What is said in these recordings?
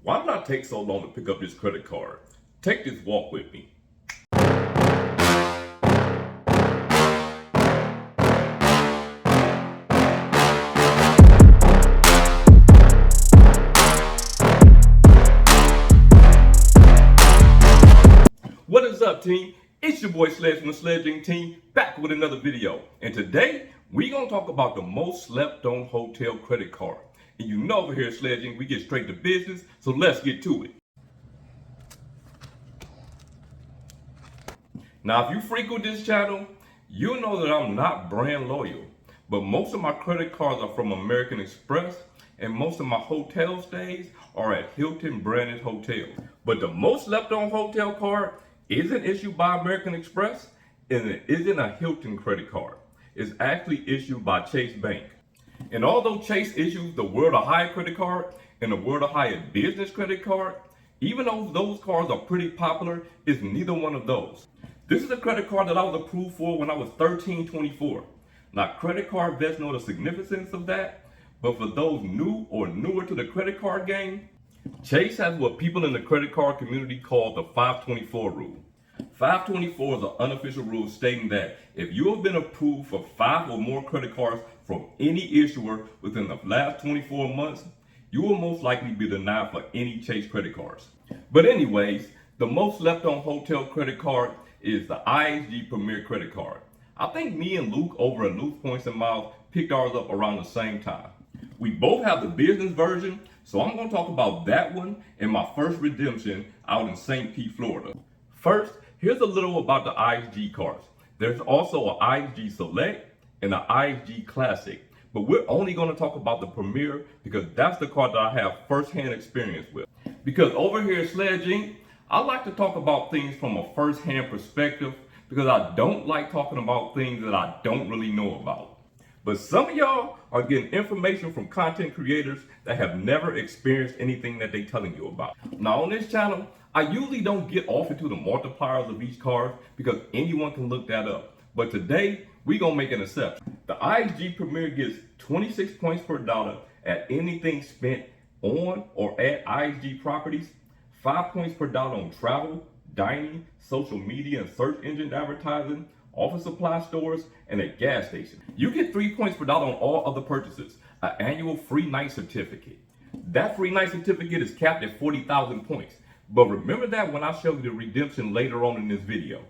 Why did I take so long to pick up this credit card? Take this walk with me. What is up, team? It's your boy Sledge from the SledgeIncTeam, back with another video. And today, we're going to talk about the most slept on hotel credit card. And you know over here at SledgeInc, we get straight to business, so let's get to it. Now, if you frequent this channel, you know that I'm not brand loyal, but most of my credit cards are from American Express, and most of my hotel stays are at Hilton branded hotels. But the most slept on hotel card isn't issued by American Express, and it isn't a Hilton credit card. It's actually issued by Chase Bank. And although Chase issues the World of Hyatt credit card and the World of Hyatt business credit card, even though those cards are pretty popular, it's neither one of those. This is a credit card that I was approved for when I was 13-24. Now, credit card vets know the significance of that, but for those new or newer to the credit card game, Chase has what people in the credit card community call the 524 rule. 524 is an unofficial rule stating that if you have been approved for 5 or more credit cards from any issuer within the last 24 months, you will most likely be denied for any Chase credit cards. But anyways, the most slept on hotel credit card is the IHG Premiere Credit Card. I think me and Luke over at Luke Points and Miles picked ours up around the same time. We both have the business version, so I'm going to talk about that one and my first redemption out in St. Pete, Florida. First, here's a little about the IHG cards. There's also an IHG Select and an IHG Classic, but we're only going to talk about the Premiere because that's the card that I have first-hand experience with. Because over here at Sledge Inc., I like to talk about things from a first-hand perspective because I don't like talking about things that I don't really know about. But some of y'all are getting information from content creators that have never experienced anything that they're telling you about. Now on this channel, I usually don't get off into the multipliers of each card because anyone can look that up. But today, we're going to make an exception. The IHG Premiere gets 26 points per dollar at anything spent on or at IHG properties, 5 points per dollar on travel, dining, social media and search engine advertising, office supply stores, and a gas station. You get 3 points per dollar on all other purchases, an annual free night certificate. That free night certificate is capped at 40,000 points. But remember that when I show you the redemption later on in this video.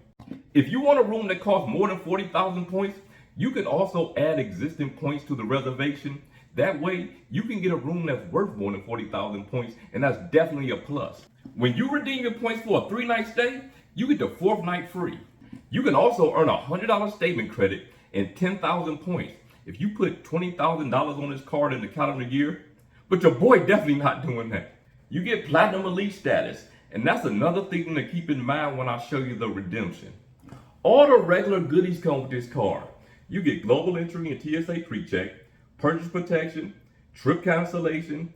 If you want a room that costs more than 40,000 points, you can also add existing points to the reservation. That way, you can get a room that's worth more than 40,000 points, and that's definitely a plus. When you redeem your points for a 3-night stay, you get the 4th night free. You can also earn a $100 statement credit and 10,000 points if you put $20,000 on this card in the calendar year. But your boy definitely not doing that. You get Platinum Elite status, and that's another thing to keep in mind when I show you the redemption. All the regular goodies come with this card. You get global entry and TSA pre-check, purchase protection, trip cancellation,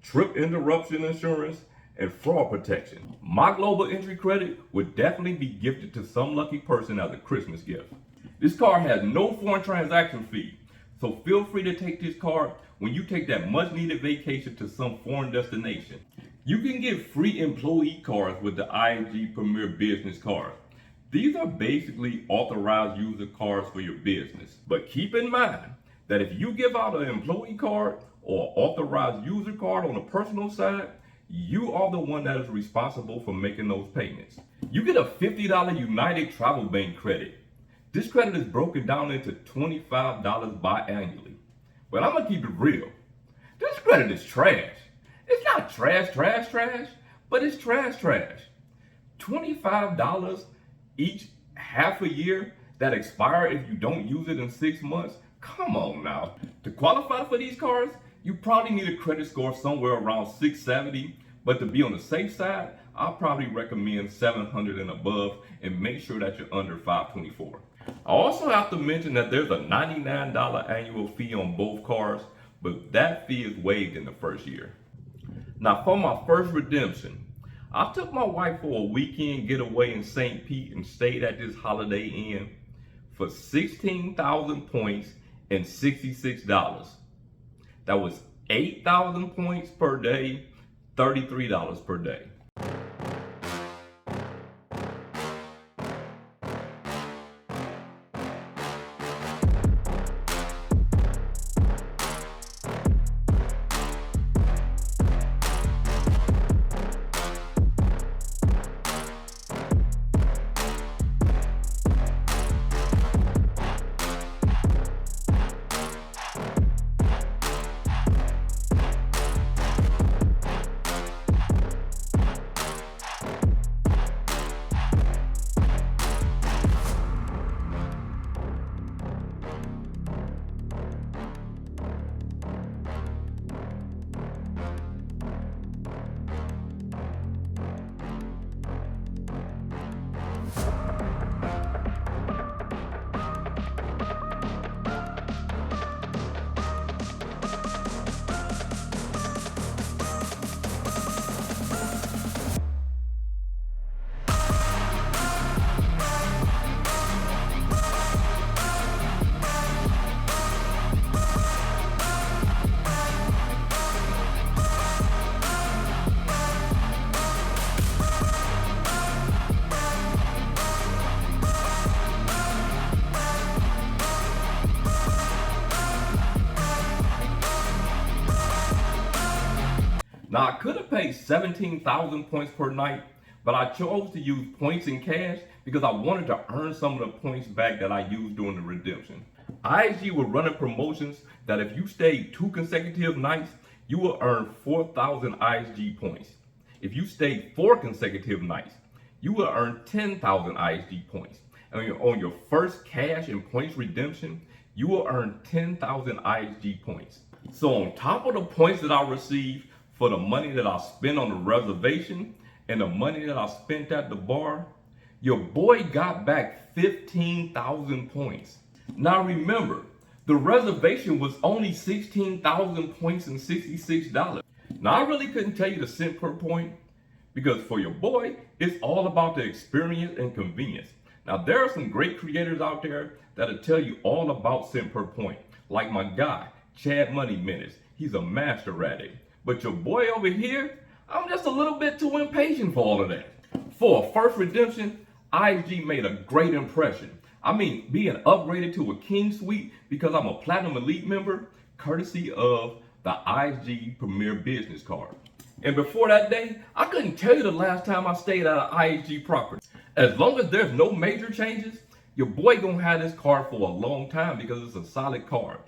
trip interruption insurance, and fraud protection. My global entry credit would definitely be gifted to some lucky person as a Christmas gift. This card has no foreign transaction fee, so feel free to take this card when you take that much needed vacation to some foreign destination. You can get free employee cards with the IHG Premiere Business Card. These are basically authorized user cards for your business. But keep in mind that if you give out an employee card or authorized user card on the personal side, you are the one that is responsible for making those payments. You get a $50 United Travel Bank credit. This credit is broken down into $25 biannually. But I'm gonna keep it real. This credit is trash. It's not trash, but it's trash. $25 each half a year that expire if you don't use it in 6 months? Come on now. To qualify for these cards, you probably need a credit score somewhere around 670, but to be on the safe side, I'll probably recommend 700 and above and make sure that you're under 524. I also have to mention that there's a $99 annual fee on both cards, but that fee is waived in the first year. Now for my first redemption, I took my wife for a weekend getaway in St. Pete and stayed at this Holiday Inn for 16,000 points and $66. That was 8,000 points per day, $33 per day. Now, I could have paid 17,000 points per night, but I chose to use points in cash because I wanted to earn some of the points back that I used during the redemption. IHG were running promotions that if you stayed 2 consecutive nights, you will earn 4,000 IHG points. If you stayed 4 consecutive nights, you will earn 10,000 IHG points. And on your first cash and points redemption, you will earn 10,000 IHG points. So on top of the points that I received for the money that I spent on the reservation and the money that I spent at the bar, your boy got back 15,000 points. Now remember, the reservation was only 16,000 points and $66. Now I really couldn't tell you the cent per point because for your boy, it's all about the experience and convenience. Now there are some great creators out there that'll tell you all about cent per point, like my guy, Chad Money Minutes. He's a master at it. But your boy over here, I'm just a little bit too impatient for all of that. For a first redemption, IHG made a great impression. I mean, being upgraded to a King Suite because I'm a Platinum Elite member, courtesy of the IHG Premiere Business Card. And before that day, I couldn't tell you the last time I stayed at an IHG property. As long as there's no major changes, your boy gonna have this card for a long time because it's a solid card.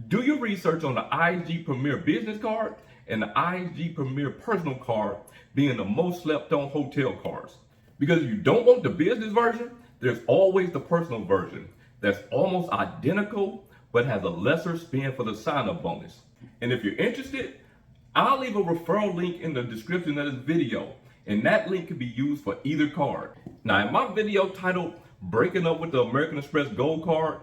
Do your research on the IHG Premiere Business Card and the IHG Premiere Personal Card being the most slept on hotel cards. Because if you don't want the business version, there's always the personal version that's almost identical but has a lesser spend for the sign-up bonus. And if you're interested, I'll leave a referral link in the description of this video, and that link can be used for either card. Now in my video titled Breaking Up with the American Express Gold Card,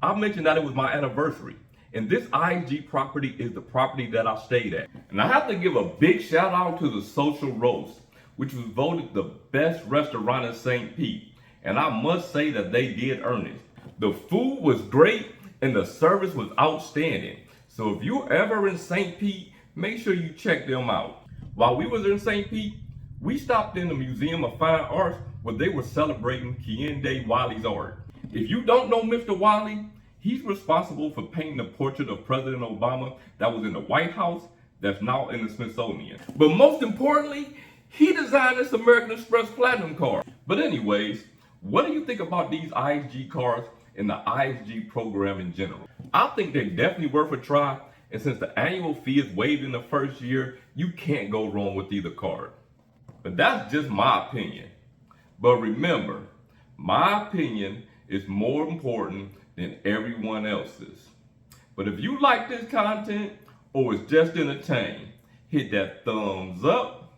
I mentioned that it was my anniversary. And this IHG property is the property that I stayed at. And I have to give a big shout out to the Social Roast, which was voted the best restaurant in St. Pete. And I must say that they did earn it. The food was great and the service was outstanding. So if you're ever in St. Pete, make sure you check them out. While we was in St. Pete, we stopped in the Museum of Fine Arts where they were celebrating Kehinde Wiley's art. If you don't know Mr. Wiley, he's responsible for painting the portrait of President Obama that was in the White House that's now in the Smithsonian. But most importantly, he designed this American Express Platinum card. But anyways, what do you think about these IHG cards and the IHG program in general? I think they're definitely worth a try, and since the annual fee is waived in the first year, you can't go wrong with either card. But that's just my opinion. But remember, my opinion is more important than everyone else's. But if you like this content or it's just entertaining, hit that thumbs up,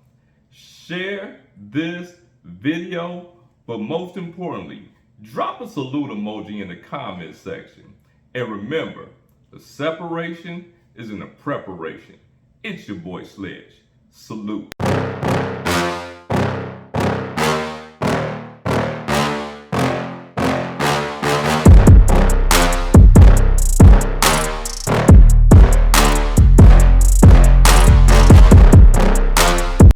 share this video, but most importantly, drop a salute emoji in the comment section. And remember, the separation is in the preparation. It's your boy Sledge. Salute.